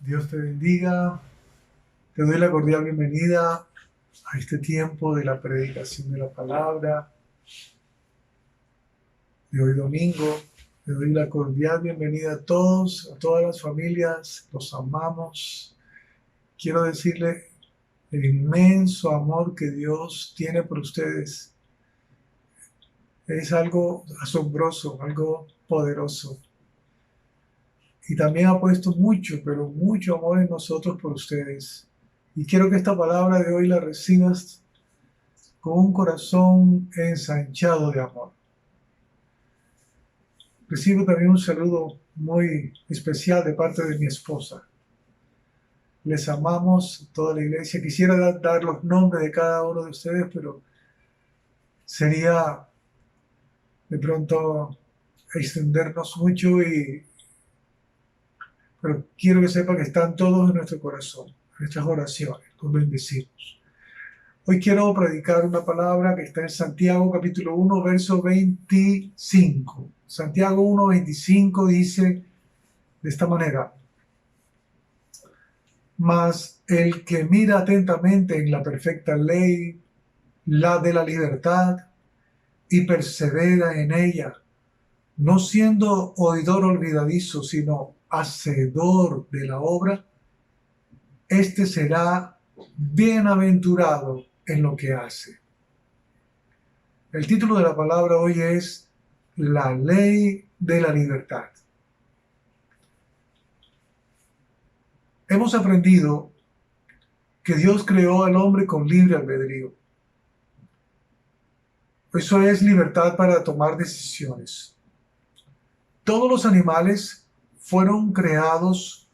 Dios te bendiga. Te doy la cordial bienvenida a este tiempo de la predicación de la palabra de hoy domingo. Te doy la cordial bienvenida a todos, a todas las familias. Los amamos. Quiero decirle el inmenso amor que Dios tiene por ustedes. Es algo asombroso, algo poderoso. Y también ha puesto mucho, pero mucho amor en nosotros por ustedes. Y quiero que esta palabra de hoy la recibas con un corazón ensanchado de amor. Recibo también un saludo muy especial de parte de mi esposa. Les amamos toda la iglesia. Quisiera dar los nombres de cada uno de ustedes, pero sería de pronto extendernos mucho, pero quiero que sepan que están todos en nuestro corazón, en nuestras oraciones, los bendecimos. Hoy quiero predicar una palabra que está en Santiago capítulo 1, verso 25. Santiago 1, 25 dice de esta manera: Mas el que mira atentamente en la perfecta ley, la de la libertad, y persevera en ella, no siendo oidor olvidadizo, sino hacedor de la obra, éste será bienaventurado en lo que hace. El título de la palabra hoy es La ley de la libertad. Hemos aprendido que Dios creó al hombre con libre albedrío. Eso es libertad para tomar decisiones. Todos los animales fueron creados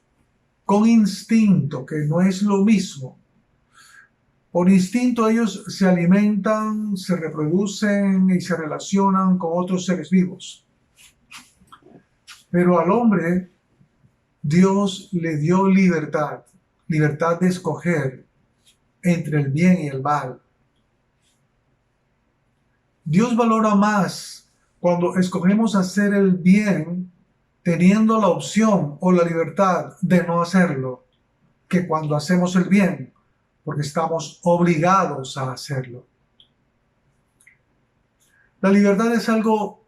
con instinto, que no es lo mismo. Por instinto ellos se alimentan, se reproducen y se relacionan con otros seres vivos. Pero al hombre Dios le dio libertad, libertad de escoger entre el bien y el mal. Dios valora más cuando escogemos hacer el bien teniendo la opción o la libertad de no hacerlo, que cuando hacemos el bien porque estamos obligados a hacerlo. La libertad es algo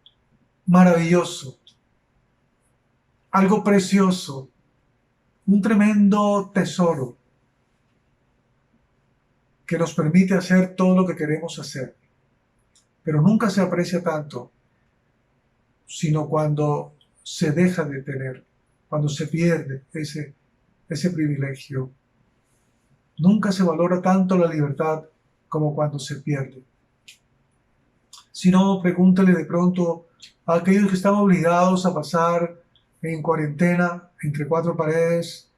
maravilloso, algo precioso, un tremendo tesoro que nos permite hacer todo lo que queremos hacer. Pero nunca se aprecia tanto, sino cuando se deja de tener, cuando se pierde ese privilegio. Nunca se valora tanto la libertad como cuando se pierde. Si no, pregúntale de pronto a aquellos que están obligados a pasar en cuarentena entre cuatro paredes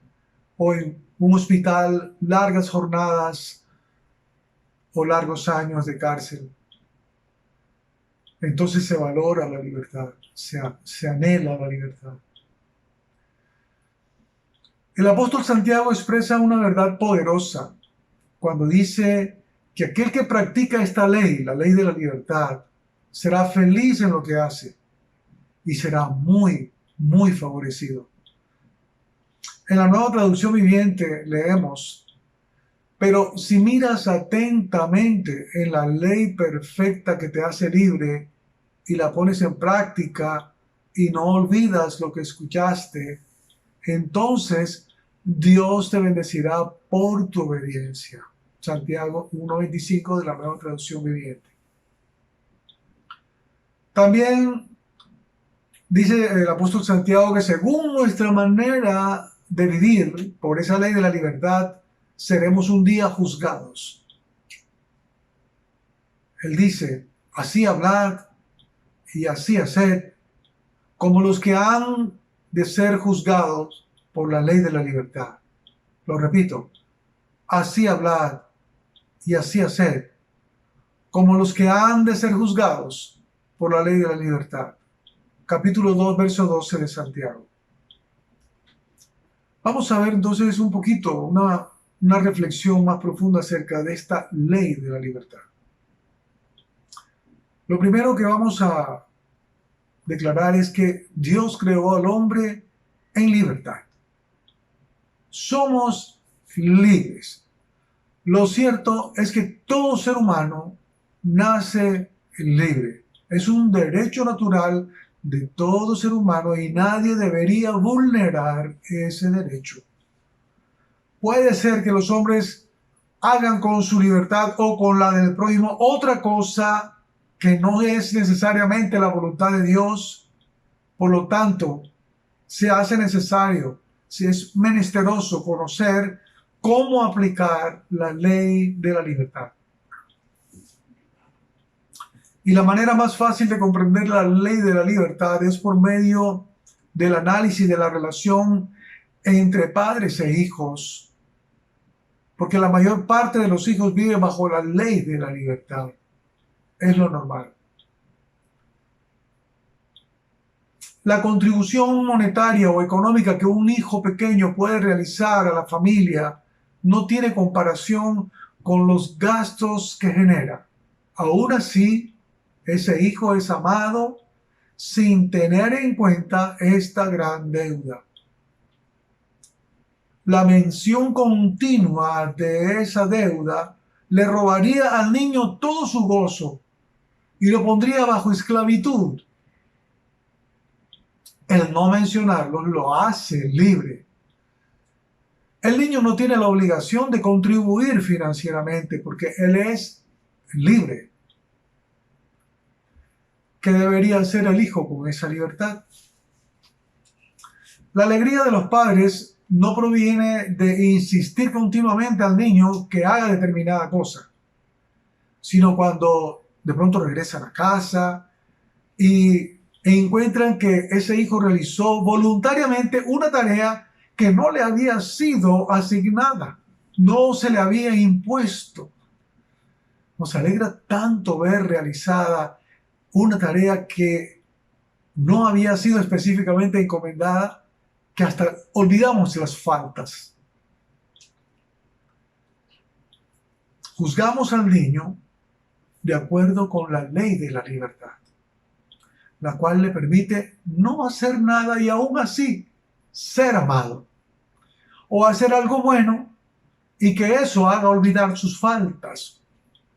o en un hospital largas jornadas o largos años de cárcel. Entonces se valora la libertad, se anhela la libertad. El apóstol Santiago expresa una verdad poderosa cuando dice que aquel que practica esta ley, la ley de la libertad, será feliz en lo que hace y será muy, muy favorecido. En la Nueva Traducción Viviente leemos: pero si miras atentamente en la ley perfecta que te hace libre y la pones en práctica y no olvidas lo que escuchaste, entonces Dios te bendecirá por tu obediencia. Santiago 1:25 de la Nueva Traducción Viviente. También dice el apóstol Santiago que según nuestra manera de vivir por esa ley de la libertad, seremos un día juzgados. Él dice: así hablad y así haced, como los que han de ser juzgados por la ley de la libertad. Lo repito: así hablad y así haced, como los que han de ser juzgados por la ley de la libertad. Capítulo 2, verso 12 de Santiago. Vamos a ver entonces un poquito, una reflexión más profunda acerca de esta ley de la libertad. Lo primero que vamos a declarar es que Dios creó al hombre en libertad. Somos libres. Lo cierto es que todo ser humano nace libre. Es un derecho natural de todo ser humano y nadie debería vulnerar ese derecho. Puede ser que los hombres hagan con su libertad o con la del prójimo otra cosa que no es necesariamente la voluntad de Dios. Por lo tanto, se hace necesario, si es menesteroso, conocer cómo aplicar la ley de la libertad. Y la manera más fácil de comprender la ley de la libertad es por medio del análisis de la relación entre padres e hijos, porque la mayor parte de los hijos vive bajo la ley de la libertad. Es lo normal. La contribución monetaria o económica que un hijo pequeño puede realizar a la familia no tiene comparación con los gastos que genera. Aún así, ese hijo es amado sin tener en cuenta esta gran deuda. La mención continua de esa deuda le robaría al niño todo su gozo y lo pondría bajo esclavitud. El no mencionarlo lo hace libre. El niño no tiene la obligación de contribuir financieramente porque él es libre. ¿Qué debería hacer el hijo con esa libertad? La alegría de los padres no proviene de insistir continuamente al niño que haga determinada cosa, sino cuando de pronto regresan a casa e encuentran que ese hijo realizó voluntariamente una tarea que no le había sido asignada, no se le había impuesto. Nos alegra tanto ver realizada una tarea que no había sido específicamente encomendada que hasta olvidamos las faltas. Juzgamos al niño de acuerdo con la ley de la libertad, la cual le permite no hacer nada y aún así ser amado, o hacer algo bueno y que eso haga olvidar sus faltas,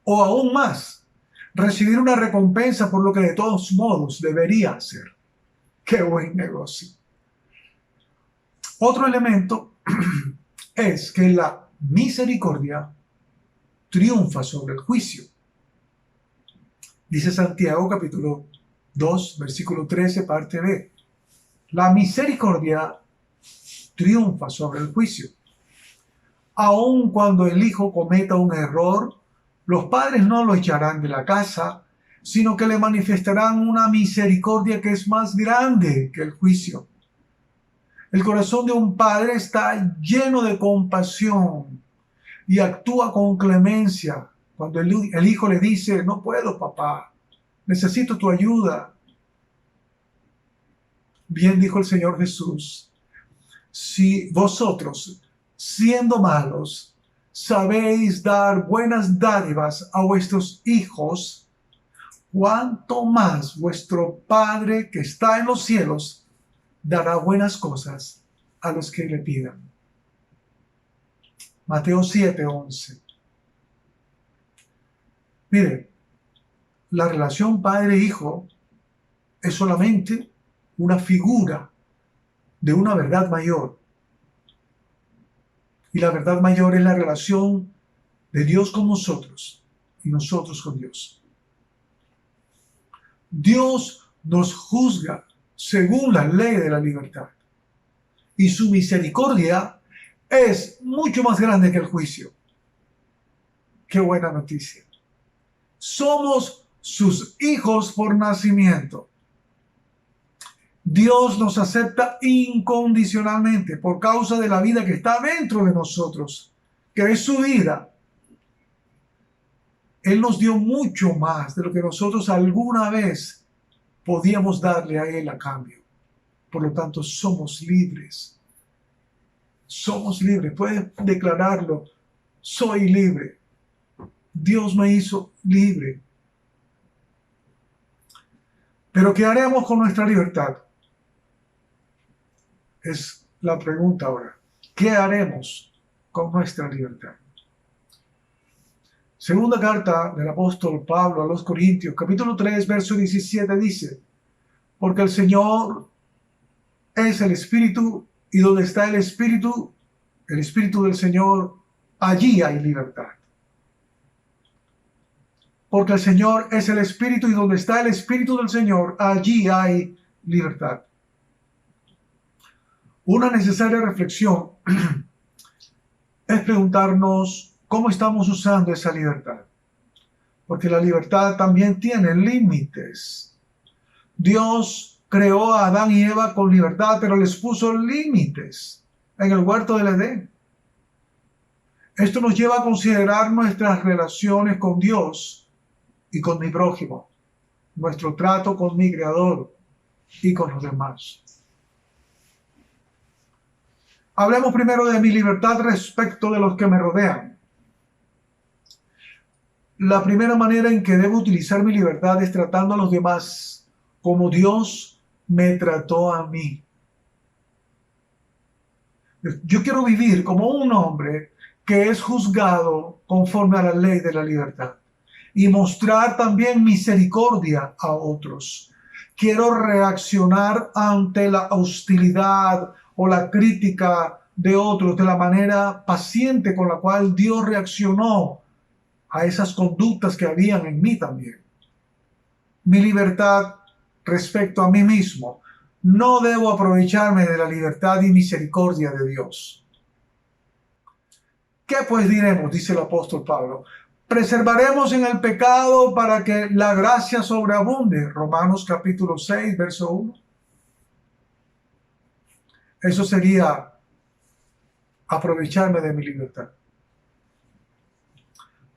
o aún más, recibir una recompensa por lo que de todos modos debería hacer. ¡Qué buen negocio! Otro elemento es que la misericordia triunfa sobre el juicio. Dice Santiago capítulo 2, versículo 13, parte B. La misericordia triunfa sobre el juicio. Aun cuando el hijo cometa un error, los padres no lo echarán de la casa, sino que le manifestarán una misericordia que es más grande que el juicio. El corazón de un padre está lleno de compasión y actúa con clemencia cuando el hijo le dice: no puedo, papá, necesito tu ayuda. Bien dijo el Señor Jesús: si vosotros, siendo malos, sabéis dar buenas dádivas a vuestros hijos, cuánto más vuestro Padre que está en los cielos dará buenas cosas a los que le pidan. Mateo 7:11. Mire, la relación padre-hijo es solamente una figura de una verdad mayor. Y la verdad mayor es la relación de Dios con nosotros y nosotros con Dios. Dios nos juzga según la ley de la libertad. Y su misericordia es mucho más grande que el juicio. ¡Qué buena noticia! Somos sus hijos por nacimiento. Dios nos acepta incondicionalmente por causa de la vida que está dentro de nosotros, que es su vida. Él nos dio mucho más de lo que nosotros alguna vez podíamos darle a Él a cambio. Por lo tanto, somos libres. Somos libres. Puedes declararlo: soy libre. Dios me hizo libre. Pero ¿qué haremos con nuestra libertad? Es la pregunta ahora. ¿qué haremos con nuestra libertad? Segunda carta del apóstol Pablo a los Corintios, capítulo 3, verso 17 dice: porque el Señor es el Espíritu, y donde está el Espíritu del Señor, allí hay libertad. Porque el Señor es el Espíritu, y donde está el Espíritu del Señor, allí hay libertad. Una necesaria reflexión es preguntarnos cómo estamos usando esa libertad. Porque la libertad también tiene límites. Dios creó a Adán y Eva con libertad, pero les puso límites en el huerto del Edén. Esto nos lleva a considerar nuestras relaciones con Dios y con mi prójimo, nuestro trato con mi Creador y con los demás. Hablemos primero de mi libertad respecto de los que me rodean. La primera manera en que debo utilizar mi libertad es tratando a los demás como Dios me trató a mí. Yo quiero vivir como un hombre que es juzgado conforme a la ley de la libertad y mostrar también misericordia a otros. Quiero reaccionar ante la hostilidad o la crítica de otros de la manera paciente con la cual Dios reaccionó a esas conductas que habían en mí también. Mi libertad respecto a mí mismo. No debo aprovecharme de la libertad y misericordia de Dios. ¿Qué pues diremos? Dice el apóstol Pablo. Preservaremos en el pecado para que la gracia sobreabunde. Romanos capítulo 6, verso 1. Eso sería aprovecharme de mi libertad.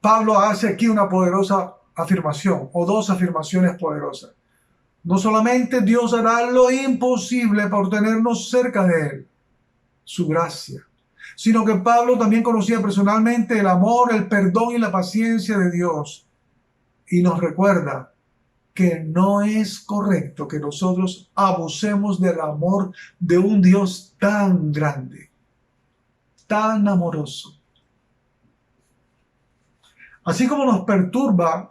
Pablo hace aquí una poderosa afirmación, o dos afirmaciones poderosas. No solamente Dios hará lo imposible por tenernos cerca de Él, su gracia, sino que Pablo también conocía personalmente el amor, el perdón y la paciencia de Dios. Y nos recuerda que no es correcto que nosotros abusemos del amor de un Dios tan grande, tan amoroso. Así como nos perturba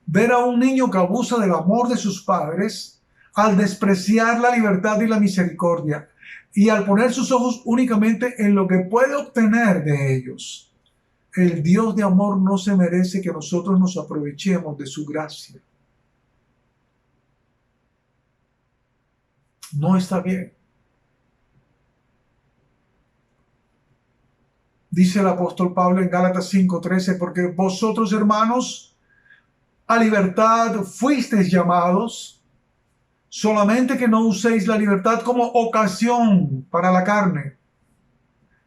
ver a un niño que abusa del amor de sus padres al despreciar la libertad y la misericordia y al poner sus ojos únicamente en lo que puede obtener de ellos. El Dios de amor no se merece que nosotros nos aprovechemos de su gracia. No está bien. Dice el apóstol Pablo en Gálatas 5:13, porque vosotros, hermanos, a libertad fuisteis llamados, solamente que no uséis la libertad como ocasión para la carne,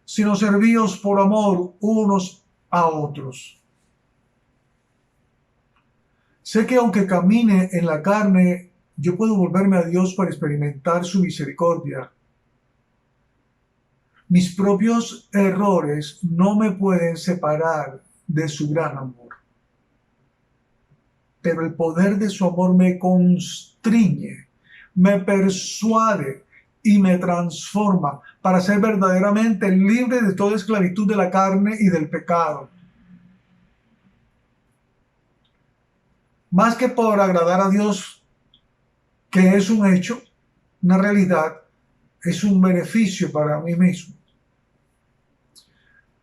sino servíos por amor unos a otros. Sé que aunque camine en la carne, yo puedo volverme a Dios para experimentar su misericordia. Mis propios errores no me pueden separar de su gran amor. Pero el poder de su amor me constriñe, me persuade y me transforma para ser verdaderamente libre de toda esclavitud de la carne y del pecado. Más que por agradar a Dios, que es un hecho, una realidad, es un beneficio para mí mismo.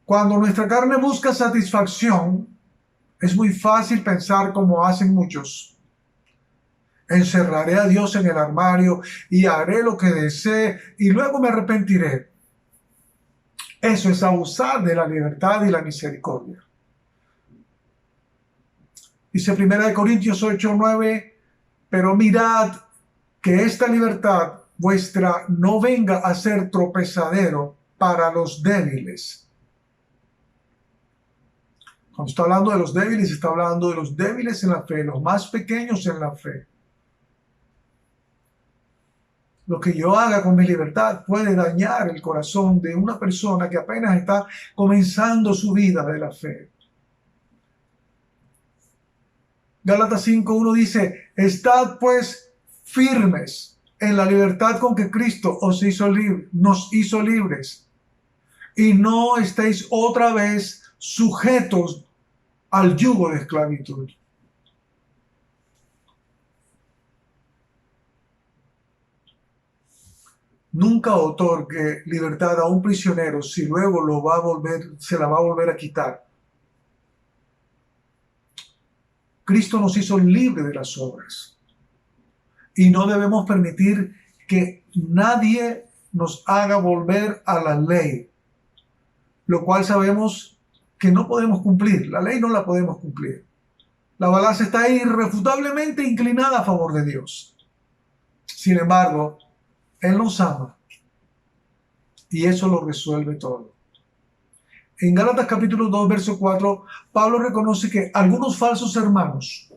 Cuando nuestra carne busca satisfacción, es muy fácil pensar como hacen muchos. Encerraré a Dios en el armario y haré lo que desee y luego me arrepentiré. Eso es abusar de la libertad y la misericordia. Dice 1 Corintios 8:9, pero mirad que esta libertad vuestra no venga a ser tropezadero para los débiles. Cuando está hablando de los débiles, está hablando de los débiles en la fe, los más pequeños en la fe. Lo que yo haga con mi libertad puede dañar el corazón de una persona que apenas está comenzando su vida de la fe. Gálatas 5:1 dice, estad pues firmes en la libertad con que Cristo nos hizo libres. y no estéis otra vez sujetos al yugo de esclavitud. Nunca otorgue libertad a un prisionero si luego se la va a volver a quitar. Cristo nos hizo libre de las obras y no debemos permitir que nadie nos haga volver a la ley, lo cual sabemos que no podemos cumplir. La ley no la podemos cumplir. La balanza está irrefutablemente inclinada a favor de Dios. Sin embargo, Él nos ama y eso lo resuelve todo. En Gálatas capítulo 2, verso 4, Pablo reconoce que algunos falsos hermanos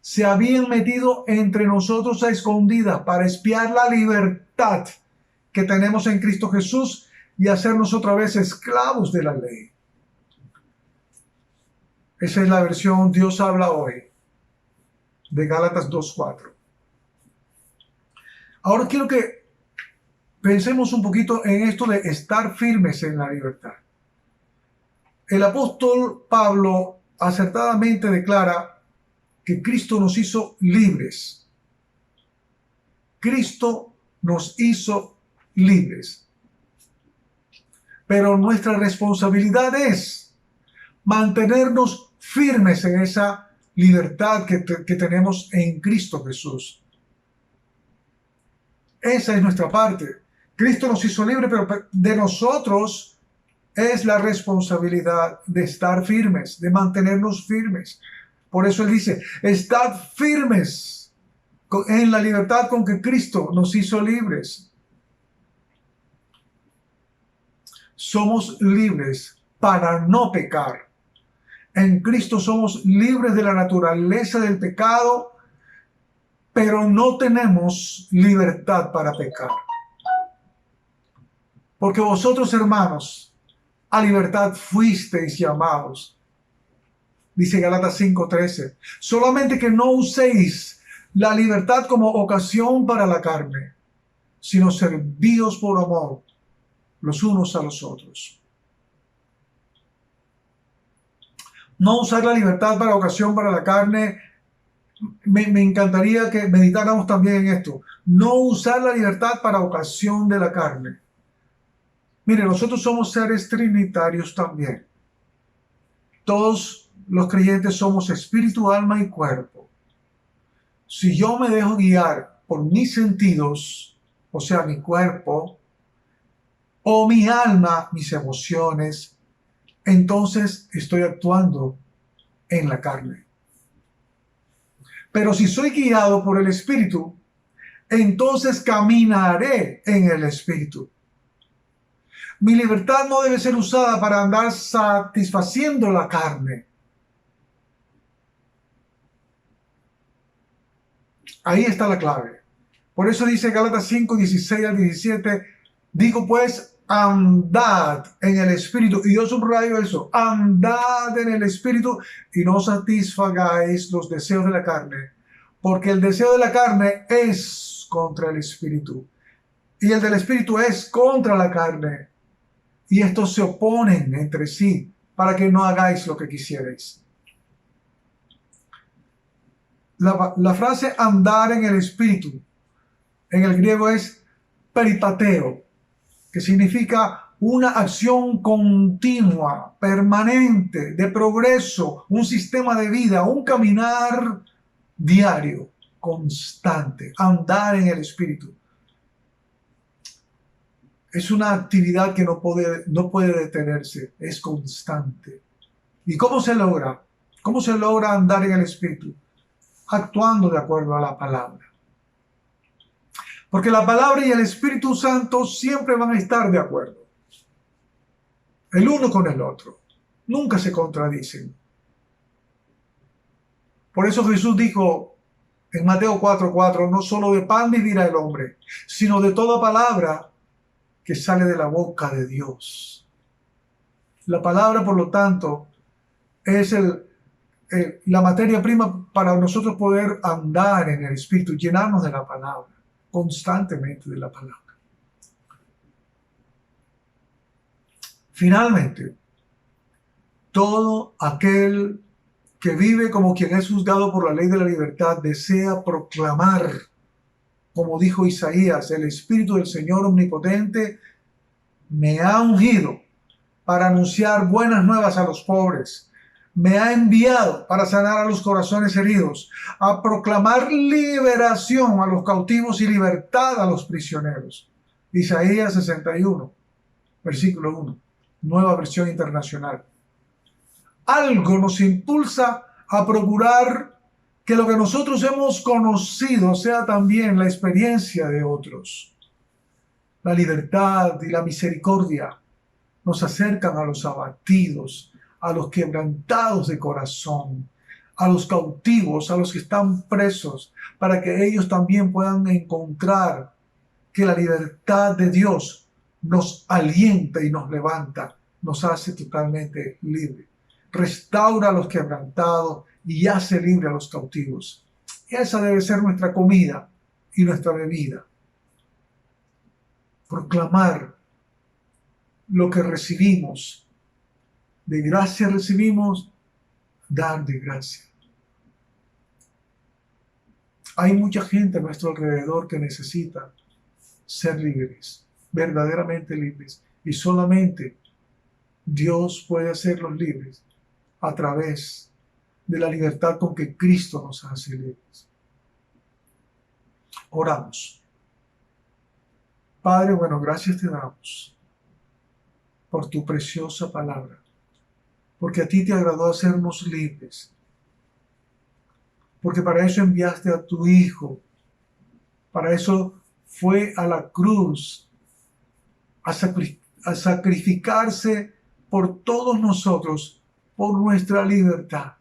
se habían metido entre nosotros a escondidas para espiar la libertad que tenemos en Cristo Jesús y hacernos otra vez esclavos de la ley. Esa es la versión Dios habla hoy de Gálatas 2:4. Ahora quiero que pensemos un poquito en esto de estar firmes en la libertad. El apóstol Pablo acertadamente declara que Cristo nos hizo libres. Cristo nos hizo libres. Pero nuestra responsabilidad es mantenernos firmes en esa libertad que tenemos en Cristo Jesús. Esa es nuestra parte. Cristo nos hizo libres, pero de nosotros es la responsabilidad de estar firmes, de mantenernos firmes. Por eso Él dice, estad firmes en la libertad con que Cristo nos hizo libres. Somos libres para no pecar. En Cristo somos libres de la naturaleza del pecado, pero no tenemos libertad para pecar. Porque vosotros, hermanos, a libertad fuisteis llamados. Dice Gálatas 5:13. Solamente que no uséis la libertad como ocasión para la carne, sino servíos por amor los unos a los otros. No usar la libertad para ocasión para la carne. Me encantaría que meditáramos también en esto. No usar la libertad para ocasión de la carne. Mire, nosotros somos seres trinitarios también. Todos los creyentes somos espíritu, alma y cuerpo. Si yo me dejo guiar por mis sentidos, o sea, mi cuerpo, o mi alma, mis emociones, entonces estoy actuando en la carne. Pero si soy guiado por el Espíritu, entonces caminaré en el Espíritu. Mi libertad no debe ser usada para andar satisfaciendo la carne. Ahí está la clave. Por eso dice Gálatas 5:16-17, digo pues, andad en el Espíritu. Y yo subrayo eso, andad en el Espíritu y no satisfagáis los deseos de la carne, porque el deseo de la carne es contra el Espíritu y el del Espíritu es contra la carne. Y estos se oponen entre sí para que no hagáis lo que quisierais. La frase andar en el Espíritu en el griego es peripateo, que significa una acción continua, permanente, de progreso, un sistema de vida, un caminar diario, constante, andar en el Espíritu. Es una actividad que no puede detenerse, es constante. ¿Y cómo se logra? ¿Cómo se logra andar en el Espíritu? Actuando de acuerdo a la palabra. Porque la palabra y el Espíritu Santo siempre van a estar de acuerdo. El uno con el otro. Nunca se contradicen. Por eso Jesús dijo en Mateo 4:4, no solo de pan vivirá el hombre, sino de toda palabra que sale de la boca de Dios. La palabra, por lo tanto, es la materia prima para nosotros poder andar en el Espíritu, llenarnos de la palabra, constantemente de la palabra. Finalmente, todo aquel que vive como quien es juzgado por la ley de la libertad desea proclamar, como dijo Isaías: el Espíritu del Señor Omnipotente me ha ungido para anunciar buenas nuevas a los pobres. Me ha enviado para sanar a los corazones heridos, a proclamar liberación a los cautivos y libertad a los prisioneros. Isaías 61, versículo 1, Nueva Versión Internacional. Algo nos impulsa a procurar que lo que nosotros hemos conocido sea también la experiencia de otros. La libertad y la misericordia nos acercan a los abatidos, a los quebrantados de corazón, a los cautivos, a los que están presos, para que ellos también puedan encontrar que la libertad de Dios nos alienta y nos levanta, nos hace totalmente libres. Restaura a los quebrantados y hace libre a los cautivos. Esa debe ser nuestra comida y nuestra bebida. Proclamar lo que recibimos. De gracia recibimos, dar de gracia. Hay mucha gente a nuestro alrededor que necesita ser libres, verdaderamente libres, y solamente Dios puede hacerlos libres a través de la libertad con que Cristo nos hace libres. Oramos. Padre, bueno, gracias te damos por tu preciosa palabra, porque a ti te agradó hacernos libres, porque para eso enviaste a tu Hijo, para eso fue a la cruz a sacrificarse por todos nosotros, por nuestra libertad,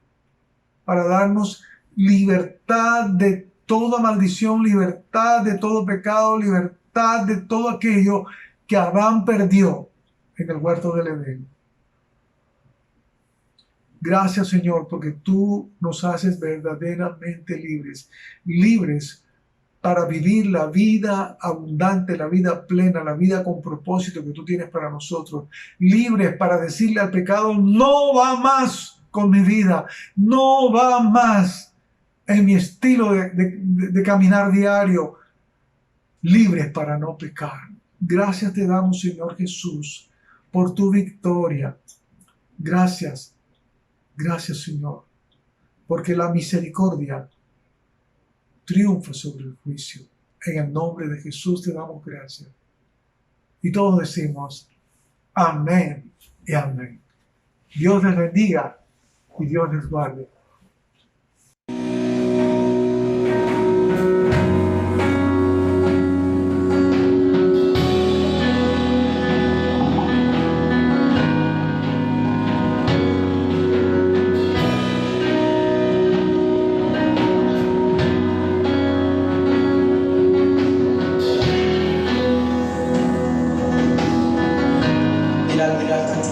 para darnos libertad de toda maldición, libertad de todo pecado, libertad de todo aquello que Adán perdió en el huerto del Edén. Gracias, Señor, porque tú nos haces verdaderamente libres, libres para vivir la vida abundante, la vida plena, la vida con propósito que tú tienes para nosotros, libres para decirle al pecado: no va más con mi vida, no va más en mi estilo de caminar diario, libres para no pecar. Gracias te damos, Señor Jesús, por tu victoria. Gracias, gracias, Señor, porque la misericordia triunfa sobre el juicio. En el nombre de Jesús te damos gracias. Y todos decimos amén y amén. Dios les bendiga y Dios les guarde. Pilar, mirarte a ti.